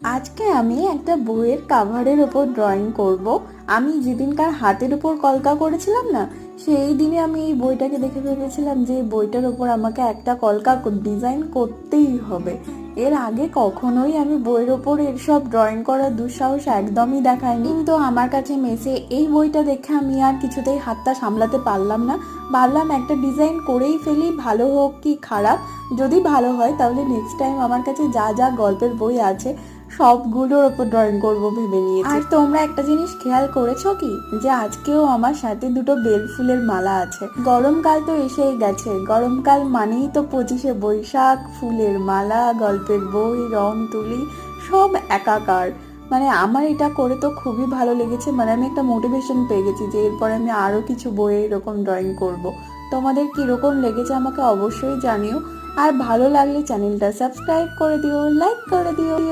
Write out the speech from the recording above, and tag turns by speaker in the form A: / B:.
A: আজকে আমি একটা বইয়ের কাভারের ওপর ড্রয়িং করব। আমি যেদিনকার হাতের উপর কলকা করেছিলাম না, সেই দিনে আমি এই বইটাকে দেখে ভেবেছিলাম যে এই বইটার ওপর আমাকে একটা কলকা ডিজাইন করতেই হবে। এর আগে কখনোই আমি বইয়ের ওপর এসব ড্রয়িং করার দুঃসাহস একদমই দেখাইনি, কিন্তু আমার কাছে মেসে এই বইটা দেখে আমি আর কিছুতেই হাতটা সামলাতে পারলাম না। ভাবলাম একটা ডিজাইন করেই ফেলি, ভালো হোক কি খারাপ। যদি ভালো হয় তাহলে নেক্সট টাইম আমার কাছে যা যা গল্পের বই আছে সবগুলোর ওপর ড্রয়িং করব ভেবে নিয়েছি। আর তোমরা একটা জিনিস খেয়াল করেছো কি, যে আজকেও আমার সাথে দুটো বেল ফুলের মালা আছে। গরমকাল তো এসেই গেছে, গরমকাল মানেই তো 25শে বৈশাখ, ফুলের মালা, গল্পের বই, রং তুলি, সব একাকার। মানে আমার এটা করে তো খুবই ভালো লেগেছে, মানে আমি একটা মোটিভেশন পেয়ে গেছি যে এরপরে আমি আরো কিছু বইয়ে এরকম ড্রয়িং করব। তোমাদের কিরকম লেগেছে আমাকে অবশ্যই জানিও। আর ভালো লাগলে চ্যানেলটা সাবস্ক্রাইব করে দিও, লাইক করে দিও।